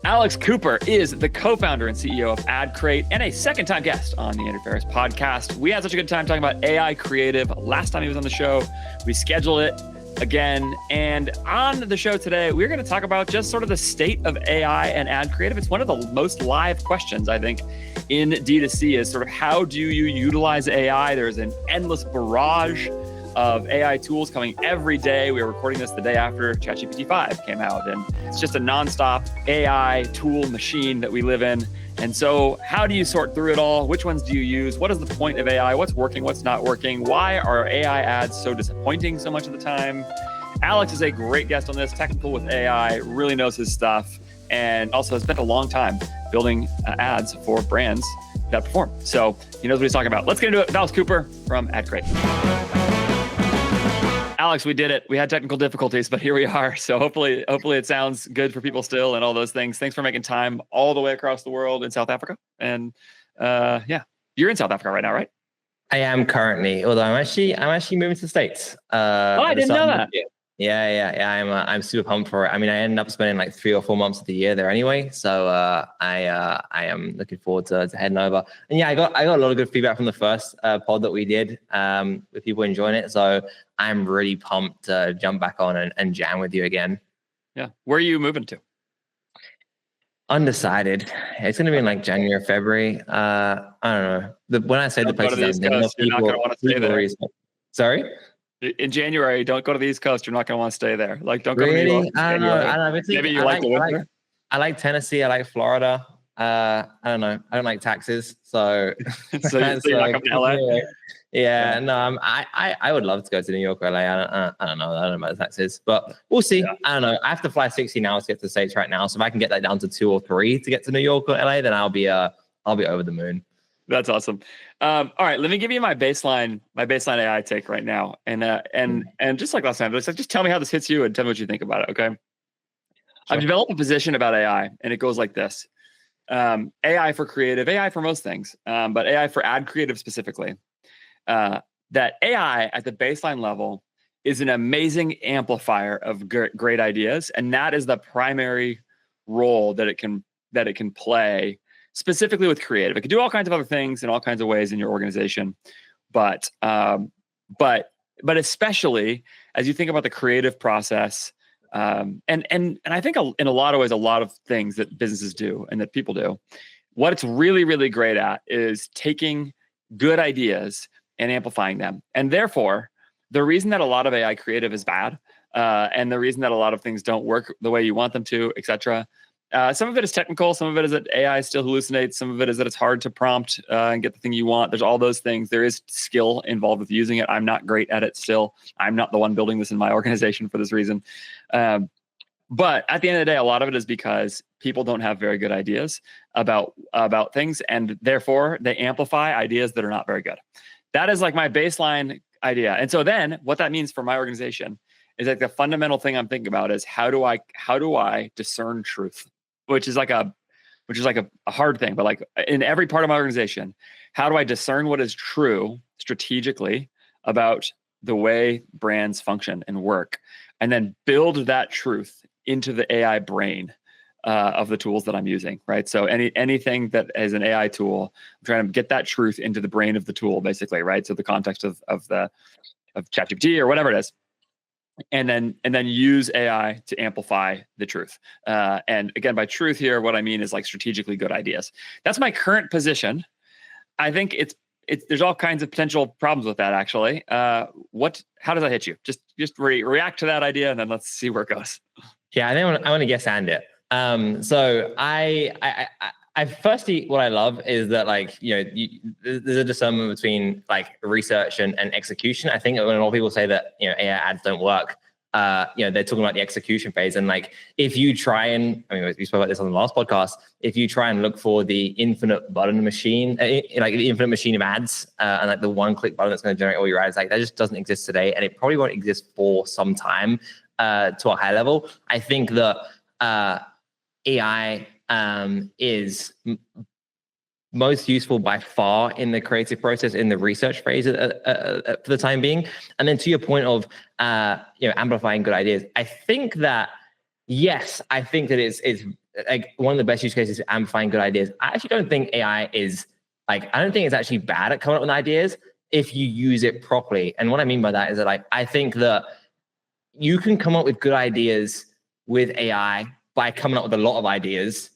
Alex Cooper is the co-founder and CEO of Adcate and a second-time guest on the Andrew Faris podcast. We had such a good time talking about AI creative last time he was on the show. We scheduled it again. And on the show today, we're going to talk about just sort of the state of AI and ad creative. It's one of the most live questions, I think, in D2C is sort of how do you utilize AI? There's an endless barrage of AI tools coming every day. We are recording this the day after ChatGPT 5 came out, and it's just a nonstop AI tool machine that we live in. And so how do you sort through it all? Which ones do you use? What is the point of AI? What's working? What's not working? Why are AI ads so disappointing so much of the time? Alex is a great guest on this, technical with AI, really knows his stuff, and also has spent a long time building ads for brands that perform. So he knows what he's talking about. Let's get into it with Alex Cooper from Adcate. Alex, we did it. We had technical difficulties, but here we are. So hopefully it sounds good for people still and all those things. Thanks for making time all the way across the world in South Africa. And yeah, you're in South Africa right now, right? I am currently, although I'm actually moving to the States. I didn't know that. Yeah. I'm super pumped for it. I mean, I end up spending like 3 or 4 months of the year there anyway. So I am looking forward to heading over. And yeah, I got a lot of good feedback from the first pod that we did with people enjoying it. So I'm really pumped to jump back on and jam with you again. Yeah. Where are you moving to? Undecided. It's going to be in like January or February. I don't know. When I say the places, you're not going to want to stay there. Sorry? In January, don't go to the East Coast. You're not going to want to stay there. Like, don't go to New York. I don't know. Maybe you like the winter. I like Tennessee. I like Florida. I don't know. I don't like taxes. So, so you're not coming to LA? Yeah. No, I would love to go to New York or LA. I don't know. I don't know about the taxes, but we'll see. Yeah. I don't know. I have to fly 60 hours to get to the States right now. So if I can get that down to 2 or 3 to get to New York or LA, then I'll be over the moon. That's awesome. All right, let me give you my baseline AI take right now, and just like last time, just tell me how this hits you and tell me what you think about it. Okay. Sure. I've developed a position about AI, and it goes like this: AI for creative, AI for most things, but AI for ad creative specifically. That AI at the baseline level is an amazing amplifier of great ideas, and that is the primary role that it can play. Specifically with creative, it can do all kinds of other things in all kinds of ways in your organization, but especially as you think about the creative process, and I think in a lot of ways, a lot of things that businesses do and that people do, what it's really, really great at is taking good ideas and amplifying them. And therefore, the reason that a lot of AI creative is bad, and the reason that a lot of things don't work the way you want them to, etc. Some of it is technical. Some of it is that AI still hallucinates. Some of it is that it's hard to prompt and get the thing you want. There's all those things. There is skill involved with using it. I'm not great at it still. I'm not the one building this in my organization for this reason. But at the end of the day, a lot of it is because people don't have very good ideas about things, and therefore they amplify ideas that are not very good. That is like my baseline idea. And so then what that means for my organization is like the fundamental thing I'm thinking about is how do I discern truth? Which is like a hard thing, but like in every part of my organization, how do I discern what is true strategically about the way brands function and work, and then build that truth into the AI brain of the tools that I'm using, right? So anything that is an AI tool, I'm trying to get that truth into the brain of the tool, basically, right? So the context of ChatGPT or whatever it is. And then use AI to amplify the truth. And again, by truth here, what I mean is like strategically good ideas. That's my current position. I think there's all kinds of potential problems with that, actually. How does that hit you? Just react to that idea, and then let's see where it goes. Yeah, I want to guess and it. So I firstly, what I love is that like, there's a discernment between like research and execution. I think when a lot of people say that, AI ads don't work, they're talking about the execution phase. And like, if you try and, we spoke about this on the last podcast, if you try and look for the infinite button machine, like the infinite machine of ads, and like the one-click button that's going to generate all your ads, like that just doesn't exist today. And it probably won't exist for some time to a high level. I think that AI is most useful by far in the creative process, in the research phase for the time being. And then to your point of amplifying good ideas, I think that yes, I think that it's like one of the best use cases is amplifying good ideas. I actually don't think AI is like, I don't think it's actually bad at coming up with ideas if you use it properly. And what I mean by that is that like, I think that you can come up with good ideas with AI by coming up with a lot of ideas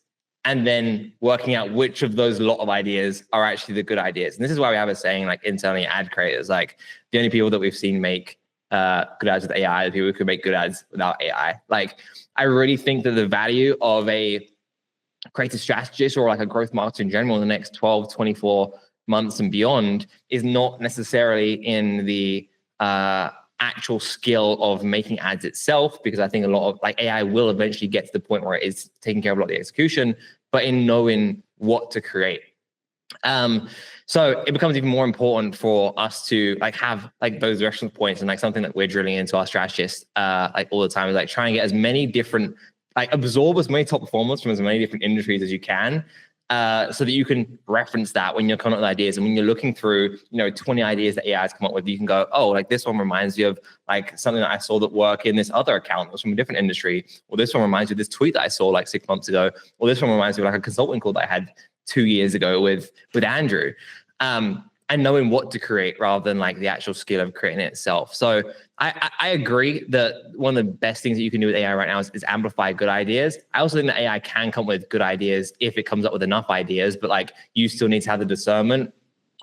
and then working out which of those lot of ideas are actually the good ideas. And this is why we have a saying like internally ad creators, like the only people that we've seen make good ads with AI are people who can make good ads without AI. Like, I really think that the value of a creative strategist or like a growth marketer in general in the next 12, 24 months and beyond is not necessarily in the actual skill of making ads itself, because I think a lot of like AI will eventually get to the point where it is taking care of a lot of the execution, but in knowing what to create. So it becomes even more important for us to like have like those reference points, and like something that we're drilling into our strategists like all the time is like try and get as many different, like absorb as many top performers from as many different industries as you can, so that you can reference that when you're coming up with ideas. And when you're looking through, 20 ideas that AI has come up with, you can go, oh, like this one reminds you of like something that I saw that work in this other account that was from a different industry. Or this one reminds you of this tweet that I saw like 6 months ago. Or this one reminds me of like a consulting call that I had 2 years ago with Andrew. And knowing what to create rather than like the actual skill of creating it itself. So I agree that one of the best things that you can do with AI right now is amplify good ideas. I also think that AI can come with good ideas if it comes up with enough ideas, but like you still need to have the discernment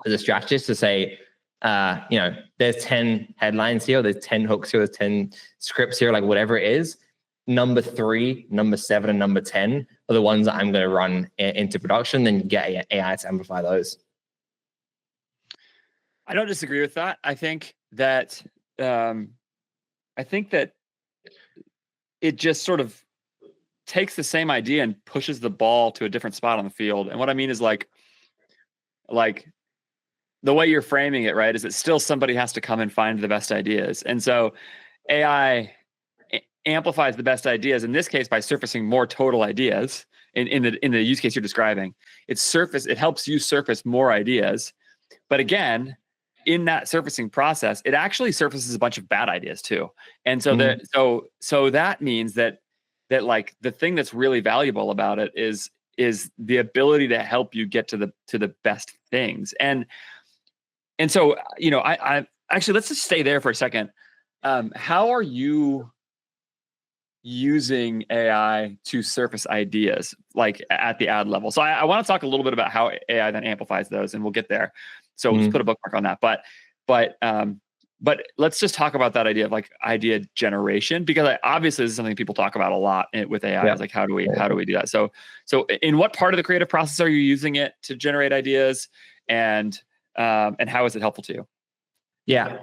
as a strategist to say, there's 10 headlines here, there's 10 hooks here, there's 10 scripts here, like whatever it is. Number 3, number 7, and number 10 are the ones that I'm going to run into production, then get AI to amplify those. I don't disagree with that. I think that it just sort of takes the same idea and pushes the ball to a different spot on the field. And what I mean is like the way you're framing it, right, is that still somebody has to come and find the best ideas. And so AI amplifies the best ideas, in this case by surfacing more total ideas in the use case you're describing. It helps you surface more ideas. But again, in that surfacing process, it actually surfaces a bunch of bad ideas too. And so so that means that like the thing that's really valuable about it is the ability to help you get to the best things. And so, I actually, let's just stay there for a second. How are you using AI to surface ideas like at the ad level? So I want to talk a little bit about how AI then amplifies those, and we'll get there. So let's put a bookmark on that. But let's just talk about that idea of like idea generation, because obviously this is something people talk about a lot with AI. Yeah. It's like, how do we do that? So in what part of the creative process are you using it to generate ideas, and how is it helpful to you? Yeah.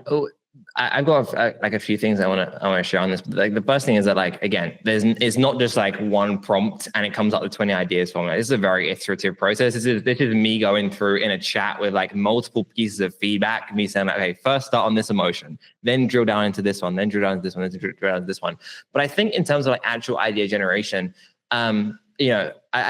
I've got like a few things I want to share on this. But like the first thing is that like, again, it's not just like one prompt and it comes up with 20 ideas from it. This is a very iterative process. This is me going through in a chat with like multiple pieces of feedback, me saying like, okay, first start on this emotion, then drill down into this one, then drill down into this one, then drill down into this one. But I think in terms of like actual idea generation, I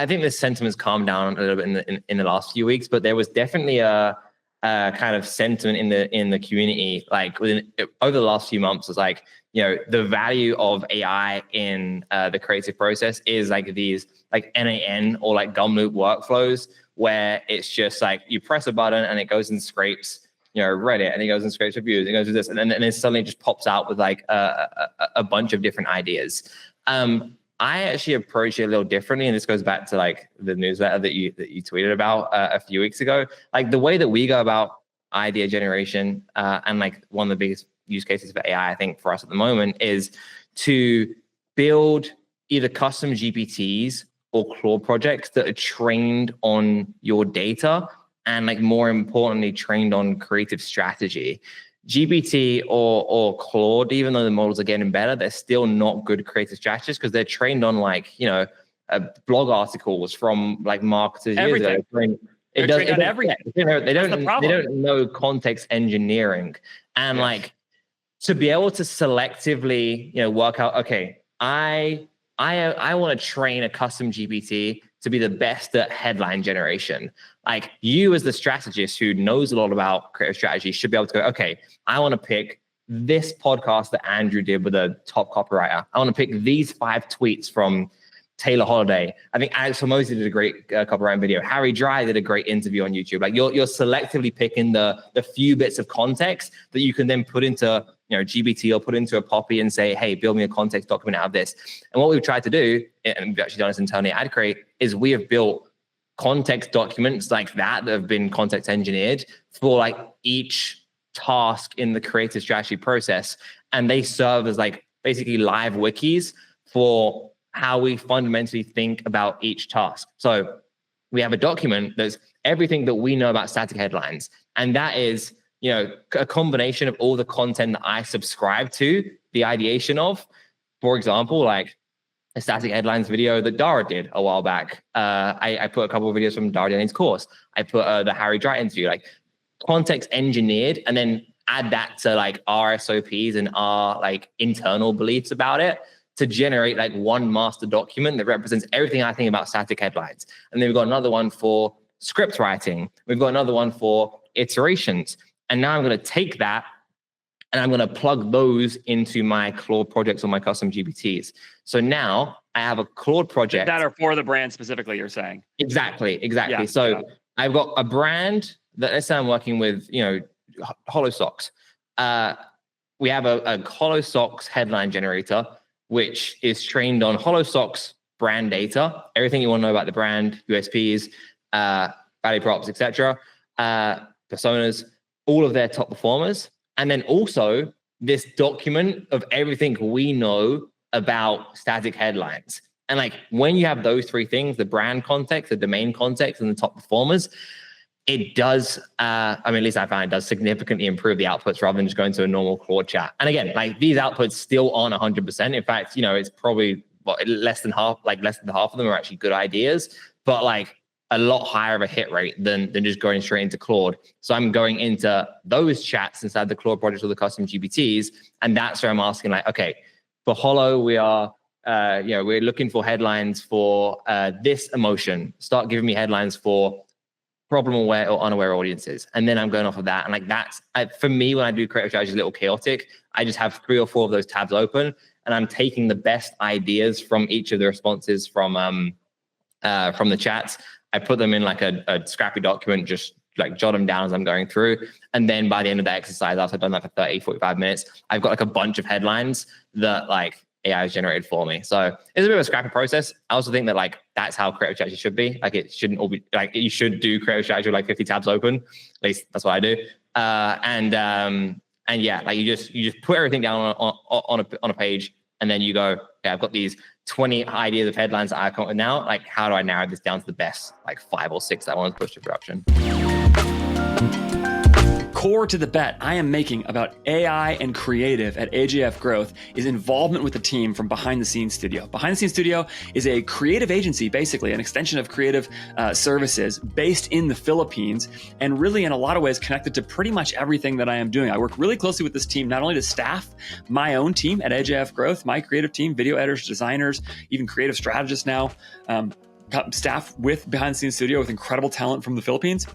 think this sentiment's calmed down a little bit in the last few weeks, but there was definitely a kind of sentiment in the community, like over the last few months, was like, the value of AI in the creative process is like these like NAN or like gum loop workflows, where it's just like you press a button and it goes and scrapes, Reddit, and it goes and scrapes reviews, it goes with this, and then it suddenly just pops out with like a bunch of different ideas. I actually approach it a little differently, and this goes back to like the newsletter that you tweeted about a few weeks ago. Like the way that we go about idea generation, and like one of the biggest use cases for AI, I think, for us at the moment, is to build either custom GPTs or Claude projects that are trained on your data, and like more importantly, trained on creative strategy. GPT or Claude, even though the models are getting better, they're still not good creative strategists, because they're trained on like, blog articles from like marketers years ago. They don't know context engineering. And like to be able to selectively, work out, okay, I want to train a custom GPT to be the best at headline generation. Like you as the strategist who knows a lot about creative strategy should be able to go, okay, I want to pick this podcast that Andrew did with a top copywriter. I want to pick these 5 tweets from Taylor Holiday. I think Alex Formosi did a great copywriting video. Harry Dry did a great interview on YouTube. Like you're selectively picking the few bits of context that you can then put into, you know, GBT or put into a Poppy and say, hey, build me a context document out of this. And what we've tried to do, and we've actually done this internally at Adcate, is we have built context documents like that have been context engineered for like each task in the creative strategy process. And they serve as like basically live wikis for how we fundamentally think about each task. So we have a document that's everything that we know about static headlines. And that is, you know, a combination of all the content that I subscribe to the ideation of. For example, like a static headlines video that Dara did a while back. I put a couple of videos from Dara Jennings' course. I put the Harry Dry interview, like context engineered, and then add that to like our SOPs and our like internal beliefs about it to generate like one master document that represents everything I think about static headlines. And then we've got another one for script writing. We've got another one for iterations. And now I'm going to take that and I'm going to plug those into my Claude projects or my custom GPTs. So now I have a Claude project. That are for the brand specifically, you're saying? Exactly. Yeah. I've got a brand that, let's say I'm working with, you know, Hollow Socks. We have a Hollow Socks headline generator, which is trained on Hollow Socks brand data, everything you want to know about the brand, USPs, value props, etc., personas, all of their top performers. And then also this document of everything we know about static headlines. And like when you have those three things, the brand context, the domain context, and the top performers, it does, at least I find it does significantly improve the outputs rather than just going to a normal Claude chat. And again, like these outputs still aren't 100%. In fact, you know, it's probably less than half of them are actually good ideas, but like a lot higher of a hit rate than just going straight into Claude. So I'm going into those chats inside the Claude project or the custom GPTs. And that's where I'm asking like, okay, for Hollow, we are, we're looking for headlines for this emotion. Start giving me headlines for problem aware or unaware audiences. And then I'm going off of that. And like that's, for me, when I do creative strategy, it's a little chaotic. I just have 3 or 4 of those tabs open and I'm taking the best ideas from each of the responses from the chats. I put them in like a scrappy document, just like jot them down as I'm going through. And then by the end of the exercise, after I've done that for 30, 45 minutes, I've got like a bunch of headlines that like AI has generated for me. So it's a bit of a scrappy process. I also think that like, that's how creative strategy should be. Like it shouldn't all be like, you should do creative strategy with like 50 tabs open. At least that's what I do. And yeah, like you just put everything down on a page and then you go, okay, I've got these 20 ideas of headlines that I come up with now. Like, how do I narrow this down to the best, like 5 or 6 that I want to push to production? Core to the bet I am making about AI and creative at AJF Growth is involvement with the team from Behind the Scenes Studio. Behind the Scenes Studio is a creative agency, basically an extension of creative services based in the Philippines and really in a lot of ways connected to pretty much everything that I am doing. I work really closely with this team, not only to staff my own team at AJF Growth, my creative team, video editors, designers, even creative strategists now, staff with Behind the Scenes Studio with incredible talent from the Philippines.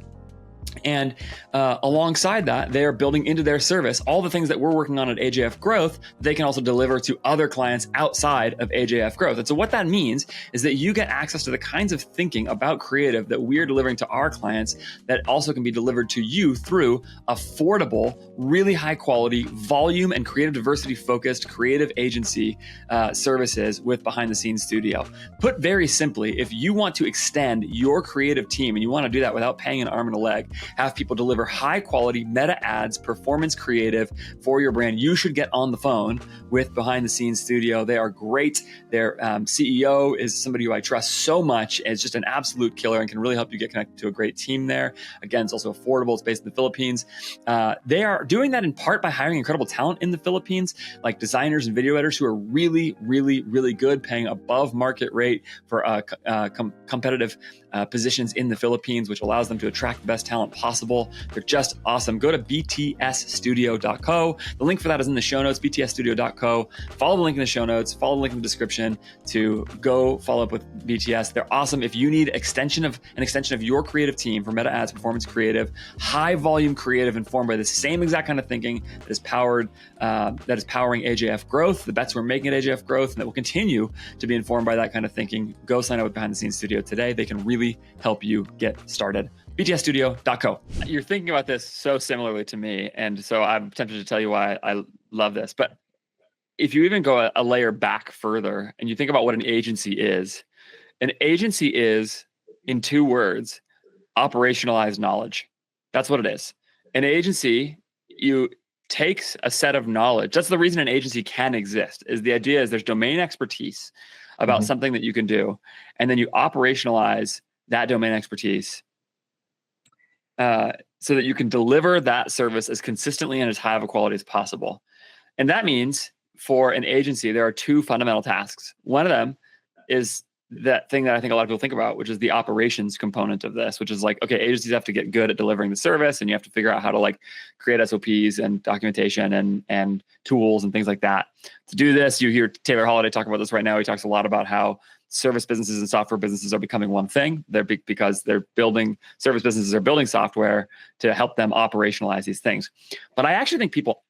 And alongside that, they are building into their service all the things that we're working on at AJF Growth, they can also deliver to other clients outside of AJF Growth. And so what that means is that you get access to the kinds of thinking about creative that we're delivering to our clients that also can be delivered to you through affordable, really high quality, volume and creative diversity focused creative agency services with Behind the Scenes Studio. Put very simply, if you want to extend your creative team and you want to do that without paying an arm and a leg, have people deliver high quality meta ads, performance creative for your brand, you should get on the phone with Behind the Scenes Studio. They are great. Their CEO is somebody who I trust so much. It's just an absolute killer and can really help you get connected to a great team there. Again, it's also affordable. It's based in the Philippines. They are doing that in part by hiring incredible talent in the Philippines, like designers and video editors who are really, really, really good, paying above market rate for competitive positions in the Philippines, which allows them to attract the best talent talent possible. They're just awesome. Go to btsstudio.co. The link for that is in the show notes, btsstudio.co. Follow the link in the show notes, follow the link in the description to go follow up with BTS. They're awesome. If you need an extension of your creative team for meta ads, performance creative, high volume creative informed by the same exact kind of thinking that is powering AJF growth, the bets we're making at AJF growth, and that will continue to be informed by that kind of thinking, go sign up with Behind the Scenes Studio today. They can really help you get started. btsstudio.co. You're thinking about this so similarly to me, and so I'm tempted to tell you why I love this. But if you even go a layer back further and you think about what an agency is in 2 words, operationalized knowledge. That's what it is. An agency, you takes a set of knowledge. That's the reason an agency can exist, is the idea is there's domain expertise about something that you can do. And then you operationalize that domain expertise so that you can deliver that service as consistently and as high of a quality as possible. And that means for an agency, there are 2 fundamental tasks. One of them is that thing that I think a lot of people think about, which is the operations component of this, which is like, okay, agencies have to get good at delivering the service, and you have to figure out how to like create SOPs and documentation and tools and things like that. To do this, you hear Taylor Holiday talk about this right now. He talks a lot about how service businesses and software businesses are becoming one thing. Because service businesses are building software to help them operationalize these things. But I actually think people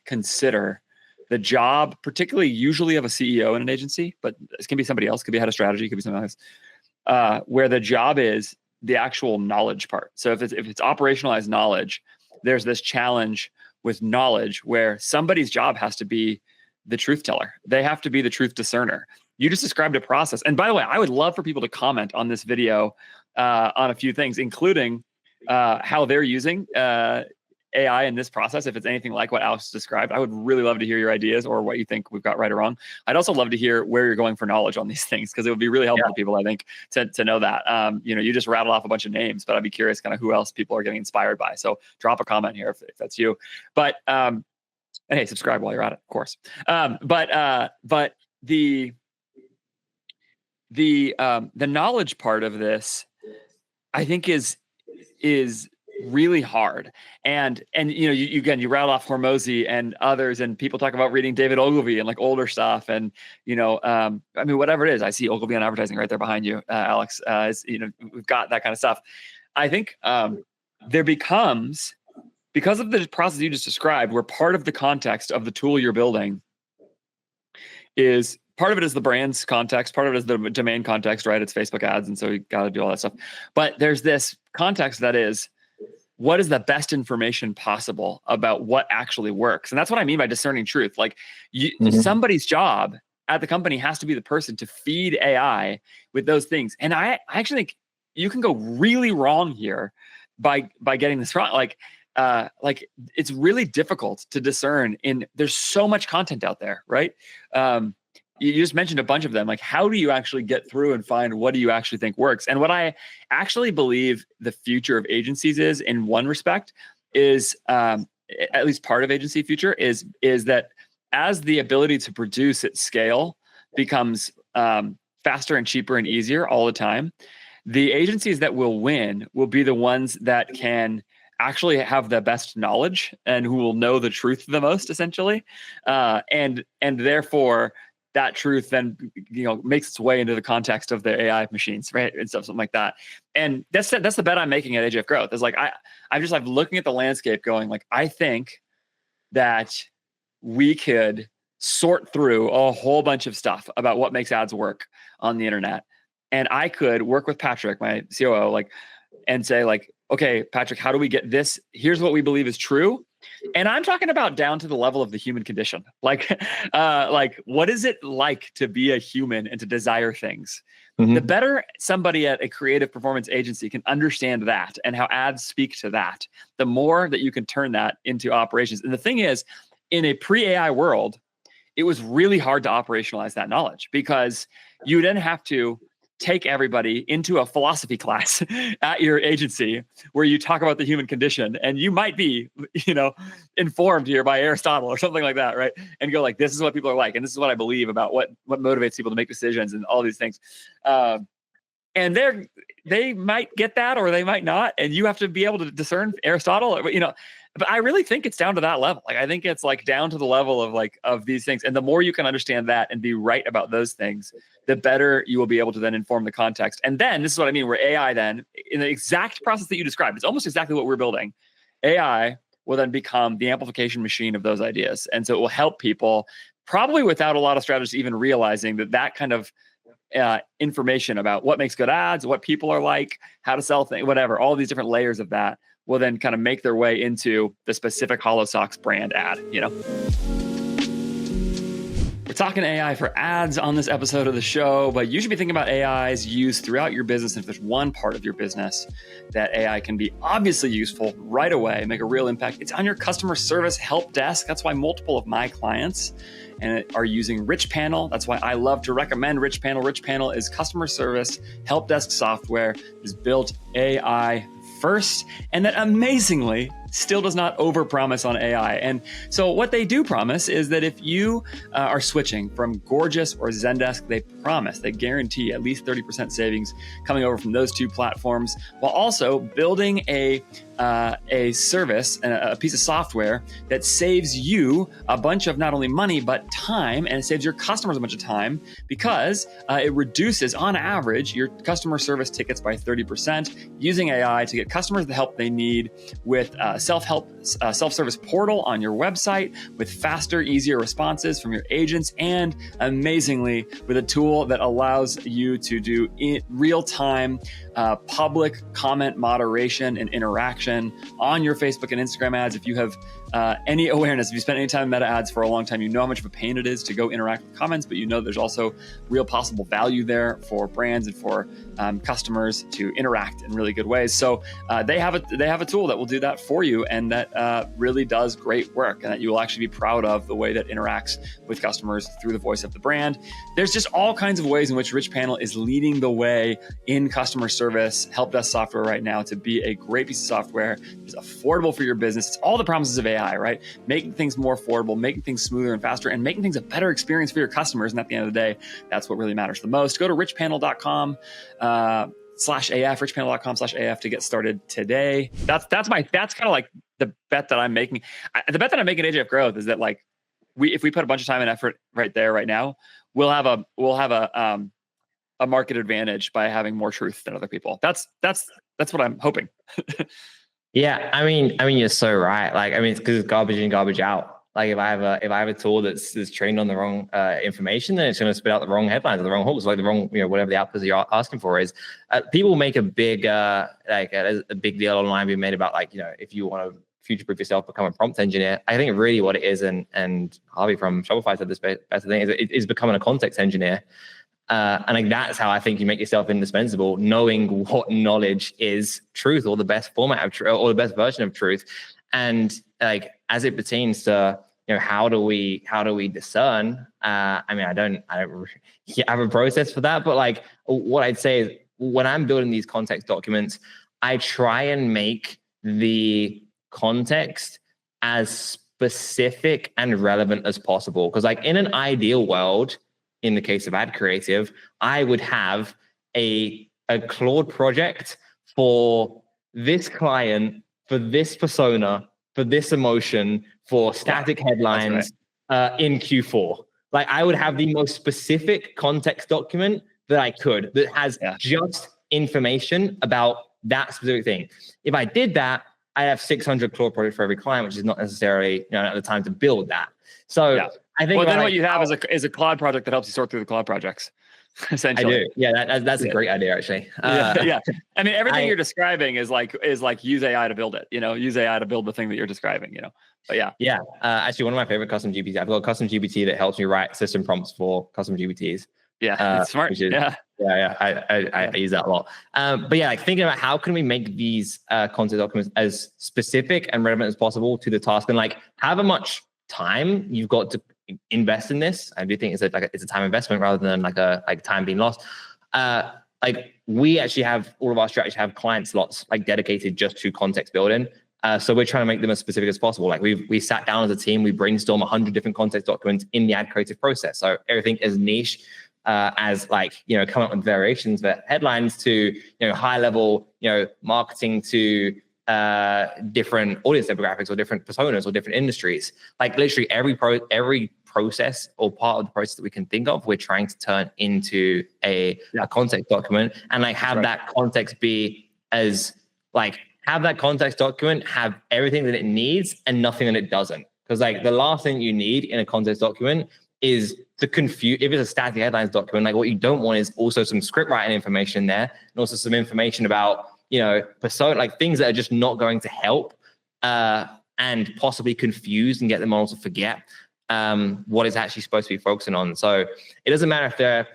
consider the job, particularly usually of a CEO in an agency, but this can be somebody else, could be head of strategy, could be something else, where the job is the actual knowledge part. So if it's operationalized knowledge, there's this challenge with knowledge where somebody's job has to be the truth teller. They have to be the truth discerner. You just described a process. And by the way, I would love for people to comment on this video on a few things, including how they're using AI in this process. If it's anything like what Alex described, I would really love to hear your ideas or what you think we've got right or wrong. I'd also love to hear where you're going for knowledge on these things, because it would be really helpful to people, I think, to know that. You just rattle off a bunch of names, but I'd be curious kind of who else people are getting inspired by. So drop a comment here if that's you. But and hey, subscribe while you're at it, of course. But the knowledge part of this, I think, is really hard. And you rattle off Hormozy and others, and people talk about reading David Ogilvy and like older stuff. And, whatever it is, I see Ogilvy on advertising right there behind you, Alex. We've got that kind of stuff. I think there becomes, because of the process you just described, where part of the context of the tool you're building is, part of it is the brand's context, part of it is the domain context, right? It's Facebook ads. And so you got to do all that stuff. But there's this context that is, what is the best information possible about what actually works? And that's what I mean by discerning truth. Like somebody's job at the company has to be the person to feed AI with those things. And I actually think you can go really wrong here by getting this wrong. Like it's really difficult to discern there's so much content out there, right? You just mentioned a bunch of them. Like, how do you actually get through and find what do you actually think works? And what I actually believe the future of agencies is, in one respect, is at least part of agency future is that as the ability to produce at scale becomes faster and cheaper and easier all the time, the agencies that will win will be the ones that can actually have the best knowledge and who will know the truth the most, essentially, and therefore that truth then makes its way into the context of the AI machines, right, and something like that. And that's the bet I'm making at AJF Growth. Is like I'm looking at the landscape, going like, I think that we could sort through a whole bunch of stuff about what makes ads work on the internet, and I could work with Patrick, my COO, and say okay, Patrick, how do we get this? Here's what we believe is true. And I'm talking about down to the level of the human condition. Like what is it like to be a human and to desire things? Mm-hmm. The better somebody at a creative performance agency can understand that and how ads speak to that, the more that you can turn that into operations. And the thing is, in a pre-AI world, it was really hard to operationalize that knowledge, because you then have to take everybody into a philosophy class at your agency where you talk about the human condition, and you might be, informed here by Aristotle or something like that, right? And go like, this is what people are like, and this is what I believe about what motivates people to make decisions and all these things. And they might get that or they might not, and you have to be able to discern Aristotle, but I really think it's down to that level. Like, I think it's like down to the level of these things. And the more you can understand that and be right about those things, the better you will be able to then inform the context. And then this is what I mean, where AI then, in the exact process that you described, it's almost exactly what we're building. AI will then become the amplification machine of those ideas. And so it will help people, probably without a lot of strategists even realizing that kind of information about what makes good ads, what people are like, how to sell things, whatever, all these different layers of that will then kind of make their way into the specific Hollow Socks brand ad, We're talking AI for ads on this episode of the show, but you should be thinking about AI's use throughout your business. And if there's one part of your business that AI can be obviously useful right away, make a real impact, it's on your customer service help desk. That's why multiple of my clients are using RICHPANEL. That's why I love to recommend RICHPANEL. RICHPANEL is customer service help desk software that is built AI first, and that amazingly still does not overpromise on AI. And so what they do promise is that if you are switching from Gorgias or Zendesk, they guarantee at least 30% savings coming over from those two platforms, while also building a service, a piece of software that saves you a bunch of not only money, but time, and it saves your customers a bunch of time because it reduces, on average, your customer service tickets by 30% using AI to get customers the help they need with self-service portal on your website with faster, easier responses from your agents, and amazingly with a tool that allows you to do real-time public comment moderation and interaction on your Facebook and Instagram ads. If you have any awareness, if you spent any time in meta ads for a long time, you know how much of a pain it is to go interact with comments, but there's also real possible value there for brands and for customers to interact in really good ways. So they have a tool that will do that for you, and that really does great work, and that you will actually be proud of the way that interacts with customers through the voice of the brand. There's just all kinds of ways in which RICHPANEL is leading the way in customer service help desk software right now to be a great piece of software. It's affordable for your business. It's all the promises of AI, right? Making things more affordable, making things smoother and faster, and making things a better experience for your customers. And at the end of the day, that's what really matters the most. Go to richpanel.com /AF, richpanel.com/AF to get started today. That's kind of like the bet that I'm making. The bet that I'm making at AJF Growth is that, like, if we put a bunch of time and effort right there, right now, we'll have a market advantage by having more truth than other people. That's what I'm hoping. Yeah, I mean, you're so right. Like, it's because it's garbage in, garbage out. Like, if I have a tool that's trained on the wrong information, then it's going to spit out the wrong headlines or the wrong hooks, like the wrong, whatever the outputs you're asking for is. People make a big a big deal online being made about, like, if you want to future-proof yourself, become a prompt engineer. I think really what it is, and Harvey from Shopify said this better thing, is it is becoming a context engineer. And like, that's how I think you make yourself indispensable, knowing what knowledge is truth, or the best format of truth, or the best version of truth. And like, as it pertains to, how do we discern? I don't have a process for that, but like, what I'd say is, when I'm building these context documents, I try and make the context as specific and relevant as possible. Because, like, in an ideal world, in the case of ad creative, I would have a Claude project for this client, for this persona, for this emotion, for static headlines in Q4. Like, I would have the most specific context document that I could, that has just information about that specific thing. If I did that, I have 600 Claude projects for every client, which is not necessarily at the time to build that. So I think then what you have is a Claude project that helps you sort through the Claude projects. Essentially, I do. Yeah, that's a great idea, actually. Yeah. I mean, everything you're describing is like use AI to build it. Use AI to build the thing that you're describing. But yeah. Actually, one of my favorite custom GPTs. I've got a custom GPT that helps me write system prompts for custom GPTs. Yeah, it's smart. I use that a lot. But yeah, like, thinking about how can we make these content documents as specific and relevant as possible to the task, and like, however much time you've got to invest in this. I do think it's a time investment rather than like time being lost. Like, we actually have, all of our strategies have client slots like dedicated just to context building. So we're trying to make them as specific as possible. Like, we sat down as a team, we brainstorm 100 different context documents in the ad creative process. So everything is niche as like, come up with variations for headlines to, high level, marketing to different audience demographics or different personas or different industries. Like literally every process or part of the process that we can think of, we're trying to turn into a context document, and like have that context be as like, have that context document have everything that it needs and nothing that it doesn't. Because like the last thing you need in a context document is to confuse. If it's a static headlines document, like what you don't want is also some script writing information there, and also some information about, persona, like things that are just not going to help and possibly confuse and get the model to forget what it's actually supposed to be focusing on. So it doesn't matter if they're,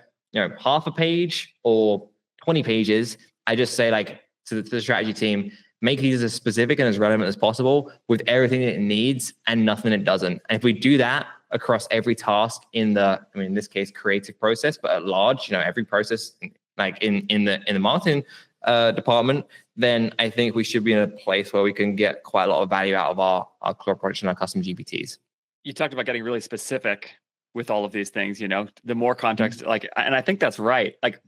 half a page or 20 pages. I just say like to the strategy team, make these as specific and as relevant as possible with everything that it needs and nothing it doesn't. And if we do that across every task in this case, creative process, but at large, every process like in the marketing department, then I think we should be in a place where we can get quite a lot of value out of our Claude projects and our custom GPTs. You talked about getting really specific with all of these things, the more context, like, and I think that's right. Like,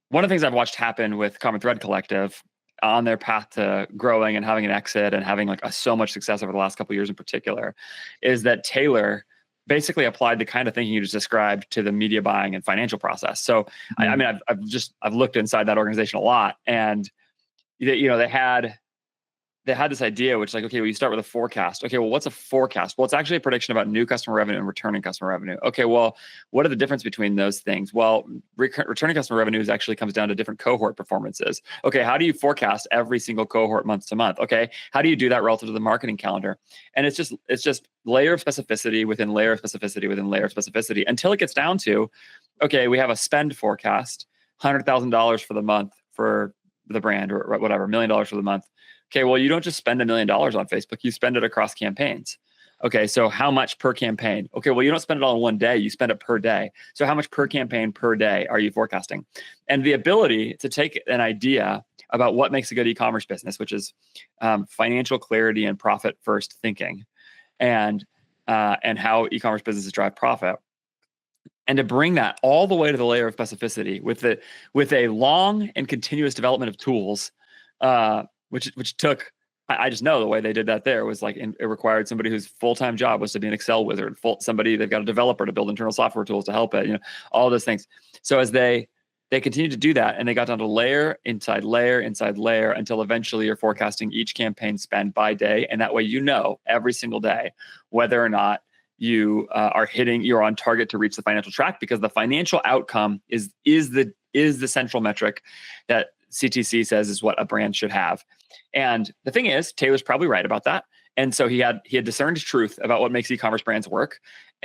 one of the things I've watched happen with Common Thread Collective on their path to growing and having an exit and having like so much success over the last couple of years in particular, is that Taylor basically applied the kind of thinking you just described to the media buying and financial process. So I've looked inside that organization a lot, and they had this idea, which is like, okay, well, you start with a forecast. Okay, well, what's a forecast? Well, it's actually a prediction about new customer revenue and returning customer revenue. Okay, well, what are the difference between those things? Well, returning customer revenue actually comes down to different cohort performances. Okay, how do you forecast every single cohort month to month? Okay, how do you do that relative to the marketing calendar? And it's just layer of specificity within layer of specificity within layer of specificity until it gets down to, okay, we have a spend forecast, $100,000 for the month for the brand or whatever, $1 million for the month. Okay, well, you don't just spend $1 million on Facebook, you spend it across campaigns. Okay, so how much per campaign? Okay, well, you don't spend it all in one day, you spend it per day. So how much per campaign per day are you forecasting? And the ability to take an idea about what makes a good e-commerce business, which is financial clarity and profit first thinking, and how e-commerce businesses drive profit, and to bring that all the way to the layer of specificity with a long and continuous development of tools, which took, I just know the way they did that there was like, it required somebody whose full-time job was to be an Excel wizard, they've got a developer to build internal software tools to help it, all those things. So as they continued to do that, and they got down to layer inside layer inside layer until eventually you're forecasting each campaign spend by day. And that way, every single day, whether or not you're on target to reach the financial track, because the financial outcome is the central metric that CTC says is what a brand should have. And the thing is, Taylor's probably right about that. And so he had discerned truth about what makes e-commerce brands work,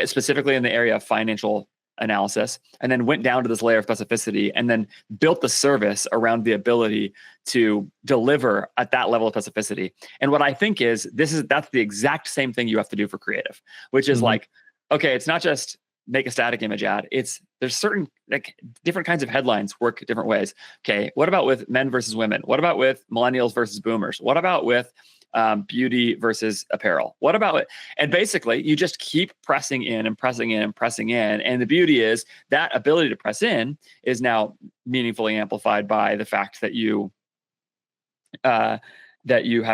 specifically in the area of financial analysis, and then went down to this layer of specificity and then built the service around the ability to deliver at that level of specificity. And what I think is that's the exact same thing you have to do for creative, which is like, okay, it's not just make a static image ad. There's certain like different kinds of headlines work different ways. Okay, what about with men versus women? What about with millennials versus boomers? What about with beauty versus apparel? What about it? And basically, you just keep pressing in and pressing in and pressing in. And the beauty is that ability to press in is now meaningfully amplified by the fact that you have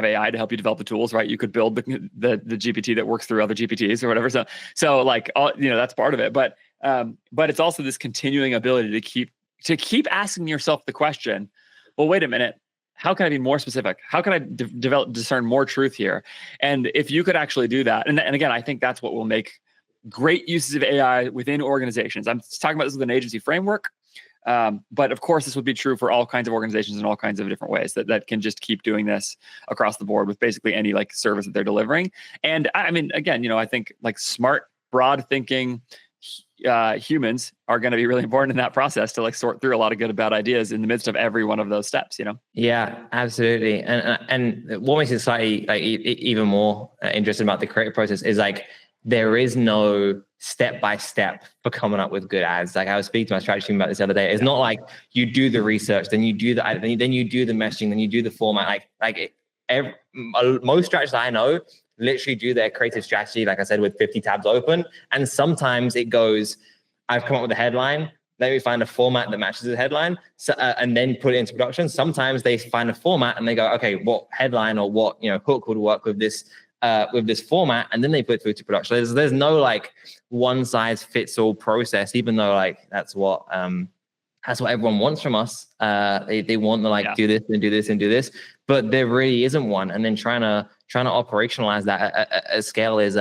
AI to help you develop the tools, right? You could build the GPT that works through other GPTs or whatever. So like, that's part of it. But it's also this continuing ability to keep asking yourself the question, well, wait a minute, how can I be more specific? How can I discern more truth here? And if you could actually do that, and again, I think that's what will make great uses of AI within organizations. I'm talking about this with an agency framework. But of course, this would be true for all kinds of organizations in all kinds of different ways that can just keep doing this across the board with basically any like service that they're delivering. And I mean, again, I think like smart, broad thinking humans are going to be really important in that process to like sort through a lot of good and bad ideas in the midst of every one of those steps, Yeah, absolutely. And what makes it slightly like even more interesting about the creative process is like, there is no step-by-step for coming up with good ads. Like I was speaking to my strategy team about this the other day. It's not like you do the research, then you do then you do the messaging, then you do the format. Most strategists I know literally do their creative strategy, like I said, with 50 tabs open. And sometimes it goes, I've come up with a headline. Let me find a format that matches the headline, so, and then put it into production. Sometimes they find a format and they go, okay, what headline or what hook would work with this format, and then they put it through to production. There's no like one size fits all process, even though like that's what everyone wants from us. They want to like do this and do this and do this, but there really isn't one. And then trying to operationalize that at scale is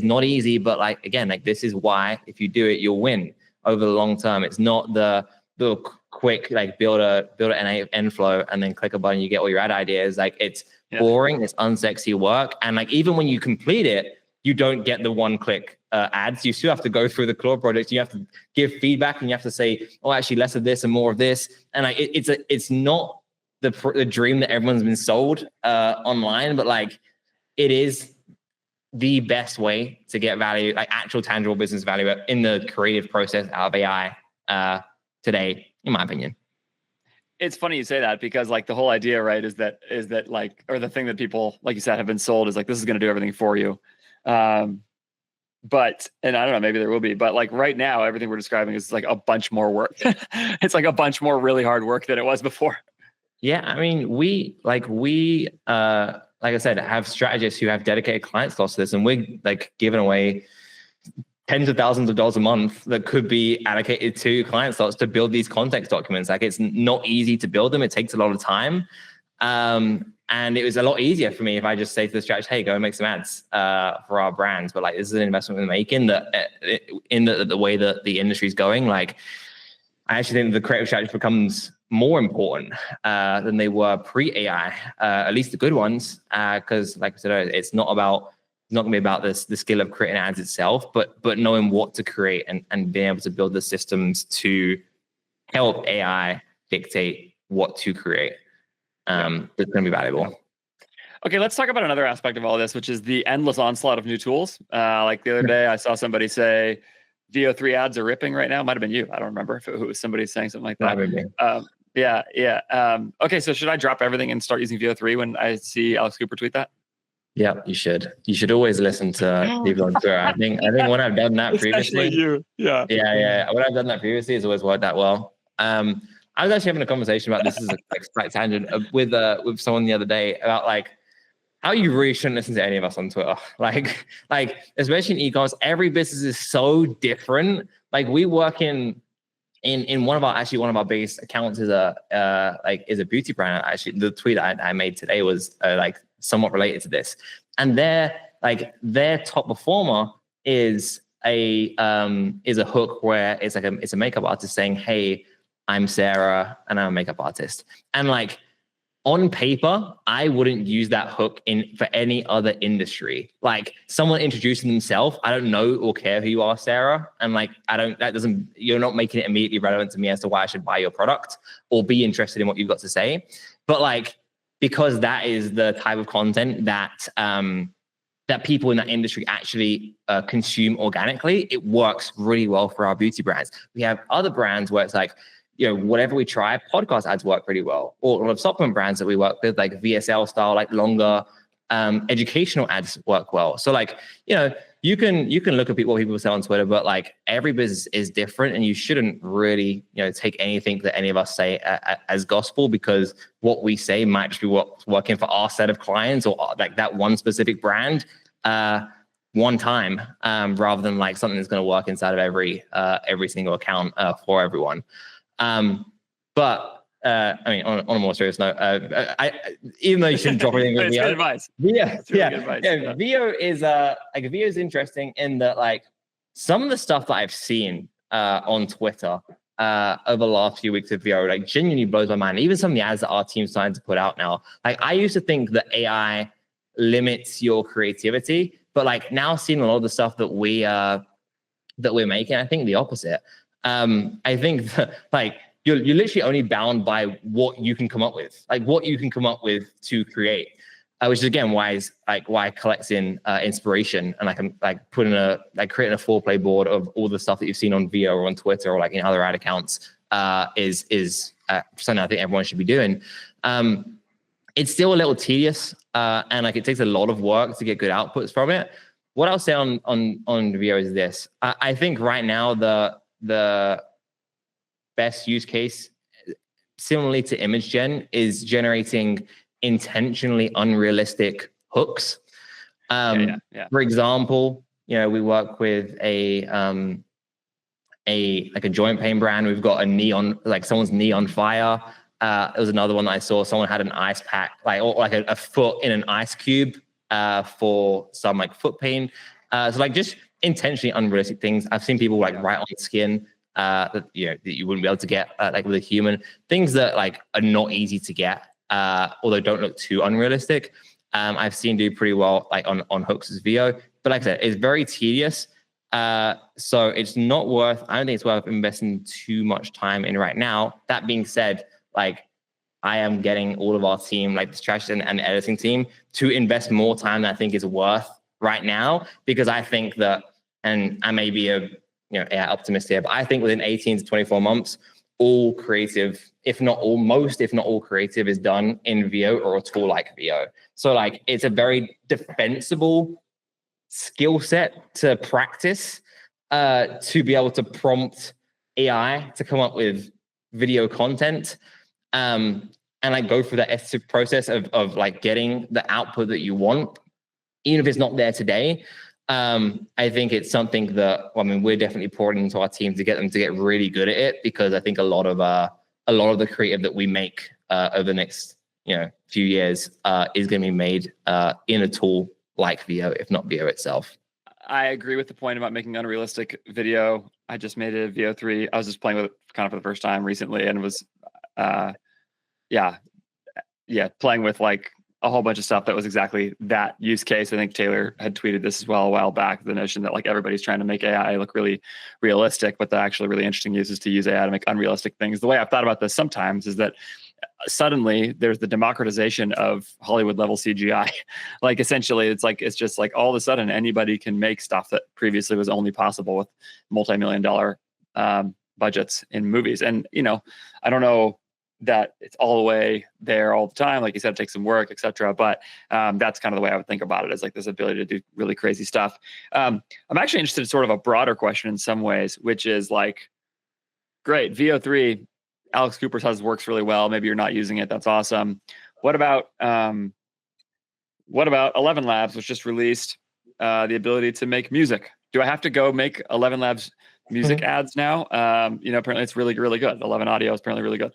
not easy. But like again, like this is why if you do it, you'll win over the long term. It's not the quick like build an end flow and then click a button, you get all your ad ideas. Like it's boring, it's unsexy work, and like even when you complete it, you don't get the one-click ads. You still have to go through the Claude project. You have to give feedback, and you have to say, "Oh, actually, less of this and more of this." And like it's not the dream that everyone's been sold online, but like it is the best way to get value, like actual tangible business value in the creative process out of AI today, in my opinion. It's funny you say that, because like the whole idea, right, is that like, or the thing that people, like you said, have been sold is like, this is going to do everything for you. But, and I don't know, maybe there will be, but like right now, everything we're describing is like a bunch more work. It's like a bunch more really hard work than it was before. Yeah. I mean, we like I said, have strategists who have dedicated client slots to this, and we're like giving away tens of thousands of dollars a month that could be allocated to client slots to build these context documents. Like it's not easy to build them. It takes a lot of time. And it was a lot easier for me if I just say to the strategist, hey, go and make some ads for our brands. But like, this is an investment we're making that in the way that the industry is going. Like, I actually think the creative strategy becomes more important than they were pre-AI, at least the good ones. Because like I said, it's not going to be about the skill of creating ads itself, but knowing what to create and being able to build the systems to help AI dictate what to create. That's going to be valuable. Okay, let's talk about another aspect of all this, which is the endless onslaught of new tools. Like the other day, I saw somebody say VO3 ads are ripping right now. Might have been you. I don't remember if it was somebody saying something like that. Okay, so should I drop everything and start using VO3 when I see Alex Cooper tweet that? Yeah, you should. You should always listen to people on Twitter. I think when I've done that previously, Yeah. When I've done that previously, it's always worked that well. I was actually having a conversation about this. Is a slight tangent with someone the other day about like how you really shouldn't listen to any of us on Twitter. Like especially in e-commerce, every business is so different. Like we work in one of our biggest accounts is a beauty brand. Actually, the tweet I made today was like somewhat related to this, and their top performer is a hook where it's a makeup artist saying, "Hey, I'm Sarah and I'm a makeup artist," and like on paper, I wouldn't use that hook for any other industry. Like someone introducing themselves, I don't know or care who you are, Sarah. And like, you're not making it immediately relevant to me as to why I should buy your product or be interested in what you've got to say. But like, because that is the type of content that people in that industry actually consume organically, it works really well for our beauty brands. We have other brands where it's like, whatever we try, podcast ads work pretty well. Or a lot of supplement brands that we work with, like VSL style, like longer educational ads work well. So like, you can look at what people say on Twitter, but like every business is different, and you shouldn't really, take anything that any of us say as gospel, because what we say might just be what's working for our set of clients or like that one specific brand one time, rather than like something that's going to work inside of every single account for everyone. But I mean, on a more serious note, even though you shouldn't drop anything with VO, good advice. VO is interesting in that like some of the stuff that I've seen on Twitter over the last few weeks of VO like genuinely blows my mind. Even some of the ads that our team's starting to put out now. Like I used to think that AI limits your creativity, but like now seeing a lot of the stuff that we're making, I think the opposite. I think that like you're literally only bound by what you can come up with, to create, which is again why collecting inspiration and creating a 4-play board of all the stuff that you've seen on VO or on Twitter or like in other ad accounts is something I think everyone should be doing. It's still a little tedious and like it takes a lot of work to get good outputs from it. What I'll say on VO is this: I think right now the best use case, similarly to image gen, is generating intentionally unrealistic hooks. For example, we work with a joint pain brand. We've got a neon, like someone's knee on fire. There was another one that I saw. Someone had an ice pack, like a foot in an ice cube for some like foot pain. So like just intentionally unrealistic things. I've seen people like write on skin that you wouldn't be able to get like with a human. Things that like are not easy to get, although don't look too unrealistic. I've seen do pretty well like on hooks as VO. But like I said, it's very tedious. So it's not worth, I don't think it's worth investing too much time in right now. That being said, like I am getting all of our team, like the strategist and the editing team, to invest more time than I think is worth right now, because I think that, and I may be a optimist here, but I think within 18 to 24 months, all creative, if not all creative is done in VO or a tool like VO. So like it's a very defensible skill set to practice, to be able to prompt AI to come up with video content, and like go through that iterative process of like getting the output that you want, even if it's not there today. I think it's something that, we're definitely pouring into our team to get them to get really good at it, because I think a lot of the creative that we make over the next few years is going to be made in a tool like VO, if not VO itself. I agree with the point about making unrealistic video. I just made a VO3. I was just playing with it kind of for the first time recently, and was playing with like a whole bunch of stuff that was exactly that use case. I think Taylor had tweeted this as well a while back, the notion that like everybody's trying to make AI look really realistic, but the actually really interesting use is to use AI to make unrealistic things. The way I've thought about this sometimes is that suddenly there's the democratization of Hollywood level CGI. Like essentially it's just like all of a sudden anybody can make stuff that previously was only possible with multi-million-dollar budgets in movies. And, I don't know that it's all the way there all the time. Like you said, it takes some work, et cetera. But that's kind of the way I would think about it, is like this ability to do really crazy stuff. I'm actually interested in sort of a broader question in some ways, which is like, great, VO3, Alex Cooper says works really well. Maybe you're not using it. That's awesome. What about 11 Labs, which just released the ability to make music? Do I have to go make 11 Labs music ads now? Apparently it's really, really good. 11 Audio is apparently really good.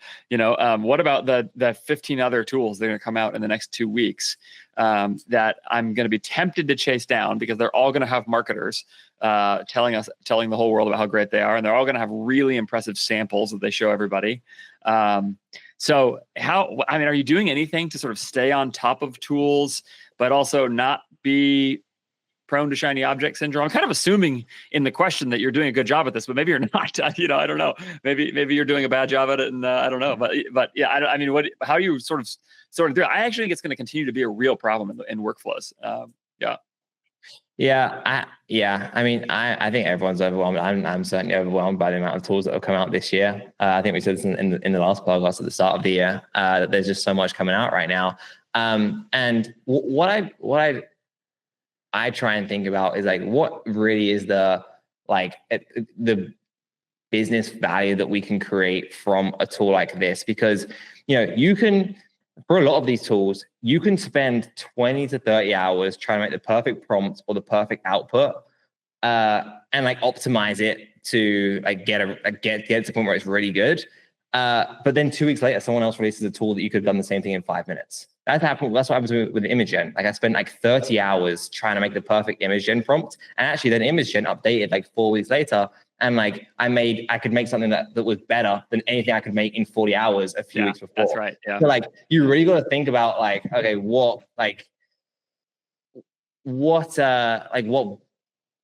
What about the 15 other tools that are going to come out in the next 2 weeks that I'm going to be tempted to chase down, because they're all going to have marketers telling the whole world about how great they are, and they're all going to have really impressive samples that they show everybody. So are you doing anything to sort of stay on top of tools, but also not be prone to shiny object syndrome? I'm kind of assuming in the question that you're doing a good job at this, but maybe you're not. I don't know. Maybe you're doing a bad job at it, and I don't know. But yeah, how are you sort of do it? I actually think it's going to continue to be a real problem in workflows. I think everyone's overwhelmed. I'm certainly overwhelmed by the amount of tools that have come out this year. I think we said this in the last podcast at the start of the year, that there's just so much coming out right now. And what I try and think about is like, what really is the business value that we can create from a tool like this? Because, you can, for a lot of these tools, you can spend 20 to 30 hours trying to make the perfect prompt or the perfect output, and like optimize it to like get to the point where it's really good. But then 2 weeks later, someone else releases a tool that you could have done the same thing in 5 minutes. That's what happens with image gen. Like I spent like 30 hours trying to make the perfect image gen prompt, and actually then image gen updated like 4 weeks later, and like I could make something that was better than anything I could make in 40 hours a few weeks before. That's right. Yeah. So like you really got to think about like, okay, what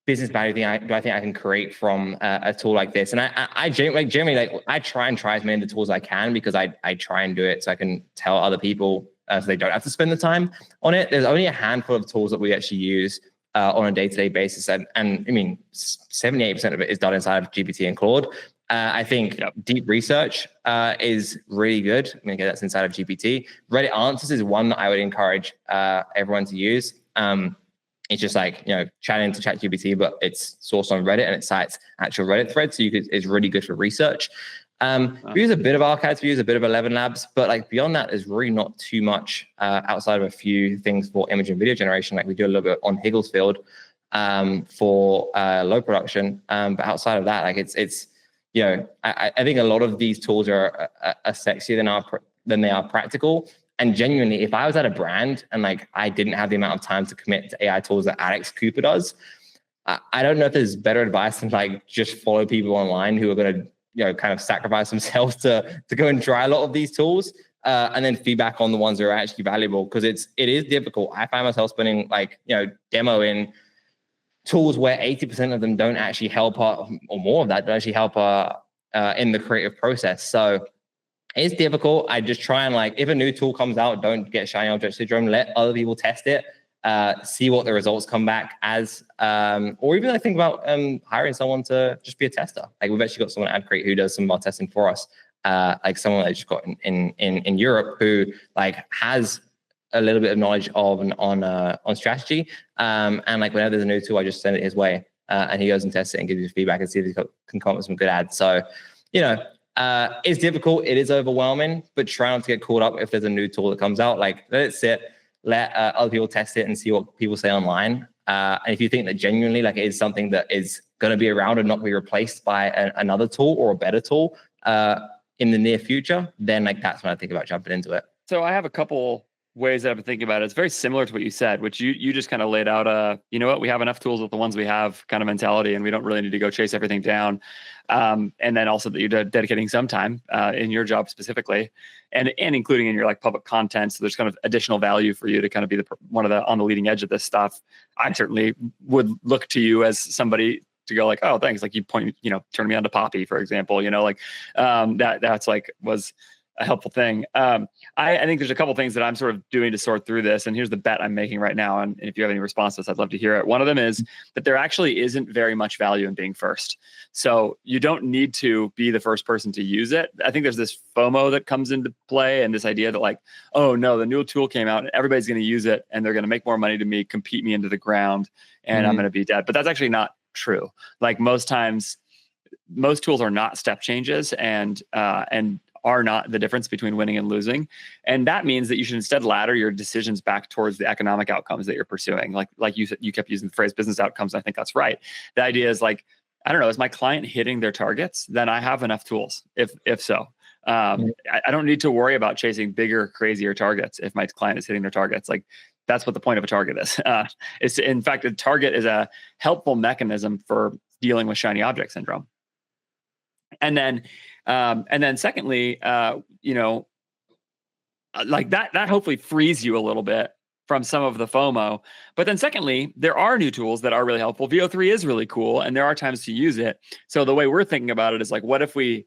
business value do I think I can create from a tool like this? And I generally I try as many of the tools I can, because I try and do it so I can tell other people, so they don't have to spend the time on it. There's only a handful of tools that we actually use on a day-to-day basis. And 78% of it is done inside of GPT and Claude. I think deep research is really good. Again, that's inside of GPT. Reddit Answers is one that I would encourage everyone to use. it's just like, chatting to ChatGPT, but it's sourced on Reddit and it cites actual Reddit threads. So it's really good for research. We use a bit of Archives, we use a bit of 11 Labs, but like beyond that, there's really not too much outside of a few things for image and video generation. Like we do a little bit on Higglesfield for low production. But outside of that, like it's I think a lot of these tools are sexier than they are practical. And genuinely, if I was at a brand and like I didn't have the amount of time to commit to AI tools that Alex Cooper does, I don't know if there's better advice than like just follow people online who are going to kind of sacrifice themselves to go and try a lot of these tools, and then feedback on the ones that are actually valuable, because it is difficult. I find myself spending like demoing tools where 80% of them don't actually help or more of that don't actually help in the creative process. So it's difficult. I just try and like, if a new tool comes out, don't get shiny object syndrome. Let other people test it, see what the results come back as, or even I think about hiring someone to just be a tester. Like we've actually got someone at Adcate who does some of our testing for us, like someone that I just got in Europe who like has a little bit of knowledge on strategy, and like whenever there's a new tool, I just send it his way, and he goes and tests it and gives you feedback and see if he can come up with some good ads. So it's difficult, it is overwhelming, but try not to get caught up if there's a new tool that comes out. Like let it sit, let other people test it and see what people say online. And if you think that genuinely like it is something that is going to be around and not be replaced by another tool or a better tool in the near future, then like that's when I think about jumping into it. So I have a couple ways that I've been thinking about it. It's very similar to what you said, which you just kind of laid out we have enough tools with the ones we have kind of mentality, and we don't really need to go chase everything down. And then also that you're dedicating some time in your job specifically, and including in your like public content. So there's kind of additional value for you to kind of be on the leading edge of this stuff. I certainly would look to you as somebody to go like, oh, thanks. Like you turn me on to Poppy, for example, that's like was a helpful thing. I think there's a couple things that I'm sort of doing to sort through this, and here's the bet I'm making right now. And if you have any responses, I'd love to hear it. One of them is that there actually isn't very much value in being first. So you don't need to be the first person to use it. I think there's this FOMO that comes into play, and this idea that like, oh no, the new tool came out and everybody's going to use it and they're going to make more money to me, compete me into the ground, and I'm going to be dead. But that's actually not true. Like most times, most tools are not step changes and are not the difference between winning and losing. And that means that you should instead ladder your decisions back towards the economic outcomes that you're pursuing. Like you said, you kept using the phrase business outcomes. I think that's right. The idea is like, I don't know, is my client hitting their targets? Then I have enough tools. If so, I don't need to worry about chasing bigger, crazier targets if my client is hitting their targets. Like that's what the point of a target is. It's in fact, a target is a helpful mechanism for dealing with shiny object syndrome. And then secondly, like that hopefully frees you a little bit from some of the FOMO. But then secondly, there are new tools that are really helpful. VO3 is really cool, and there are times to use it. So the way we're thinking about it is like, what if we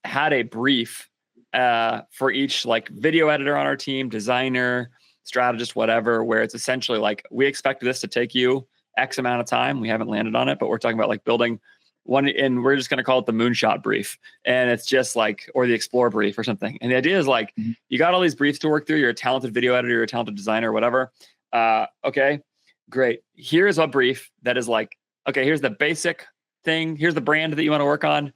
had a brief for each like video editor on our team, designer, strategist, whatever, where it's essentially like, we expect this to take you X amount of time. We haven't landed on it, but we're talking about like building one, and we're just going to call it the moonshot brief. And it's just like, or the explore brief or something. And the idea is like, you got all these briefs to work through. You're a talented video editor, you're a talented designer, whatever. Okay, great. Here's a brief that is like, okay, here's the basic thing. Here's the brand that you want to work on.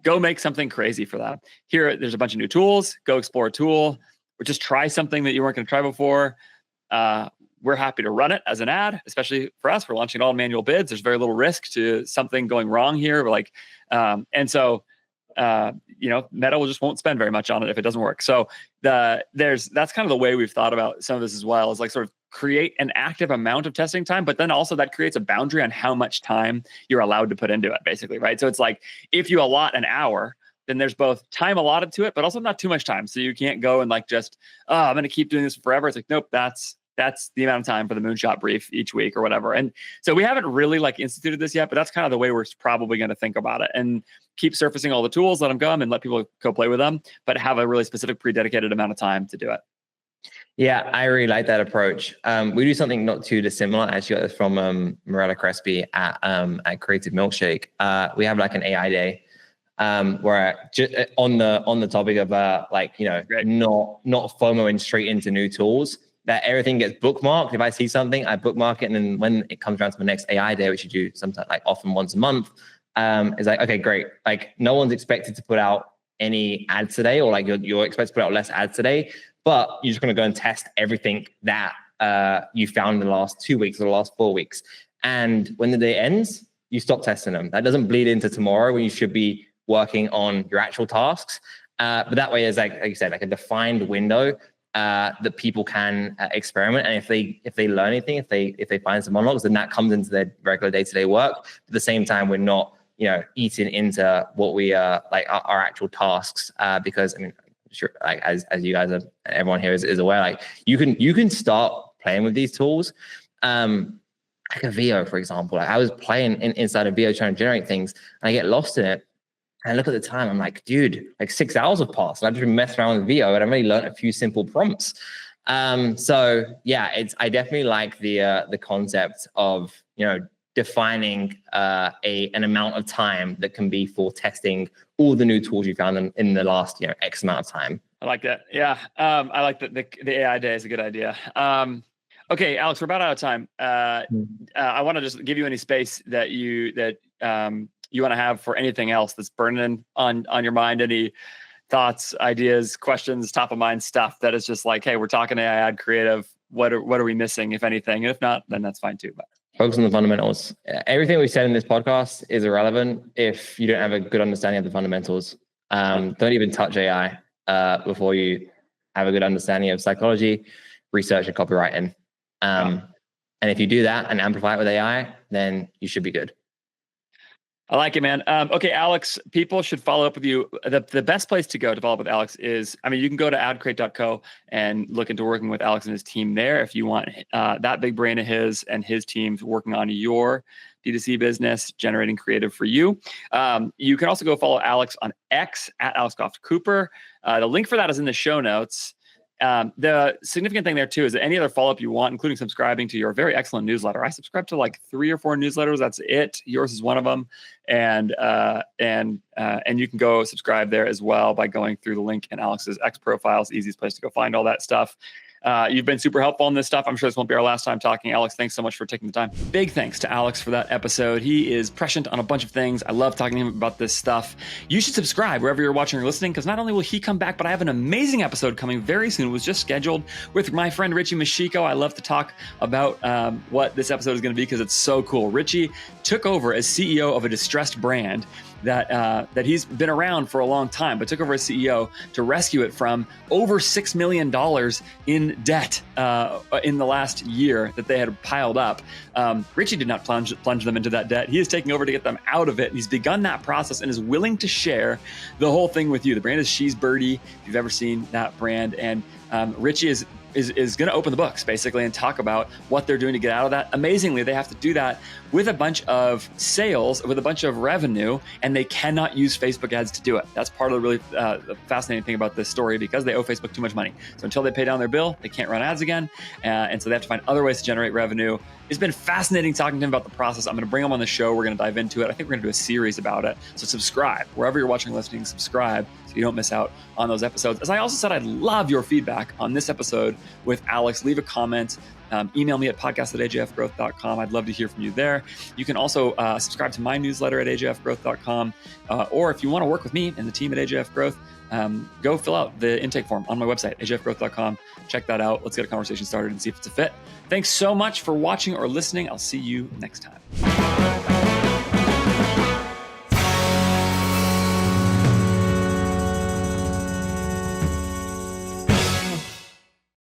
Go make something crazy for that. Here, there's a bunch of new tools. Go explore a tool, or just try something that you weren't going to try before. We're happy to run it as an ad, especially for us. We're launching all manual bids. There's very little risk to something going wrong here. We're like, and so, Meta just won't spend very much on it if it doesn't work. So that's kind of the way we've thought about some of this as well, is like sort of create an active amount of testing time, but then also that creates a boundary on how much time you're allowed to put into it, basically, right? So it's like, if you allot an hour, then there's both time allotted to it, but also not too much time. So you can't go and like just, I'm going to keep doing this forever. It's like, nope, that's the amount of time for the moonshot brief each week or whatever. And so we haven't really like instituted this yet, but that's kind of the way we're probably going to think about it, and keep surfacing all the tools, let them come and let people go play with them, but have a really specific pre-dedicated amount of time to do it. Yeah, I really like that approach. We do something not too dissimilar. I actually got this from Morella Crespi at Creative Milkshake. We have like an AI day where on the topic of not FOMOing straight into new tools. that everything gets bookmarked. If I see something, I bookmark it. And then when it comes around to the next AI day, which you do sometimes like often once a month, it's like, okay, great. Like no one's expected to put out any ads today, or like you're expected to put out less ads today, but you're just going to go and test everything that you found in the last 2 weeks or the last 4 weeks. And when the day ends, you stop testing them. That doesn't bleed into tomorrow when you should be working on your actual tasks. But that way is like you said, like a defined window that people can experiment. And if they learn anything, if they find some unlocks, then that comes into their regular day-to-day work. But at the same time, we're not, eating into what we like our actual tasks, because I mean, sure, like as you guys are, everyone here is aware, like you can start playing with these tools. Like a VO, for example. Like I was playing inside a VO trying to generate things, and I get lost in it. And I look at the time, I'm like, dude, like 6 hours have passed. And I've just been messing around with VO, and I've only learned a few simple prompts. So yeah, I definitely like the concept of defining an amount of time that can be for testing all the new tools you found in the last X amount of time. I like that. Yeah, I like that the AI day is a good idea. Okay, Alex, we're about out of time. I want to just give you any space that you want to have for anything else that's burning on your mind. Any thoughts, ideas, questions, top of mind stuff that is just like, hey, we're talking AI ad creative. What are we missing, if anything? And if not, then that's fine too. But focus on the fundamentals. Everything we said in this podcast is irrelevant if you don't have a good understanding of the fundamentals. Don't even touch AI before you have a good understanding of psychology, research, and copywriting. And if you do that and amplify it with AI, then you should be good. I like it, man. Okay, Alex, people should follow up with you. The best place to go to follow up with Alex is, you can go to adcate.co and look into working with Alex and his team there. If you want that big brain of his and his team's working on your D2C business, generating creative for you. You can also go follow Alex on X at Alex Cooper. The link for that is in the show notes. The significant thing there too is that any other follow-up you want, including subscribing to your very excellent newsletter. I subscribe to like 3 or 4 newsletters. That's it. Yours is one of them. And you can go subscribe there as well by going through the link in Alex's X profile. It's the easiest place to go find all that stuff. You've been super helpful on this stuff. I'm sure this won't be our last time talking. Alex, thanks so much for taking the time. Big thanks to Alex for that episode. He is prescient on a bunch of things. I love talking to him about this stuff. You should subscribe wherever you're watching or listening, because not only will he come back, but I have an amazing episode coming very soon. It was just scheduled with my friend Richie Mashiko. I love to talk about what this episode is going to be because it's so cool. Richie took over as CEO of a distressed brand that he's been around for a long time, but took over as CEO to rescue it from over $6 million in debt in the last year that they had piled up. Richie did not plunge them into that debt. He is taking over to get them out of it. And he's begun that process and is willing to share the whole thing with you. The brand is She's Birdie, if you've ever seen that brand. And Richie is going to open the books basically and talk about what they're doing to get out of that. Amazingly, they have to do that with a bunch of sales, with a bunch of revenue, and they cannot use Facebook ads to do it. That's part of the really fascinating thing about this story, because they owe Facebook too much money. So until they pay down their bill, they can't run ads again. And so they have to find other ways to generate revenue. It's been fascinating talking to him about the process. I'm going to bring him on the show. We're going to dive into it. I think we're going to do a series about it. So subscribe. Wherever you're watching or listening, subscribe so you don't miss out on those episodes. As I also said, I'd love your feedback on this episode with Alex. Leave a comment. Email me at podcast@ajfgrowth.com. I'd love to hear from you there. You can also subscribe to my newsletter at ajfgrowth.com. Or if you want to work with me and the team at AJF Growth, go fill out the intake form on my website, ajfgrowth.com. Check that out. Let's get a conversation started and see if it's a fit. Thanks so much for watching or listening. I'll see you next time.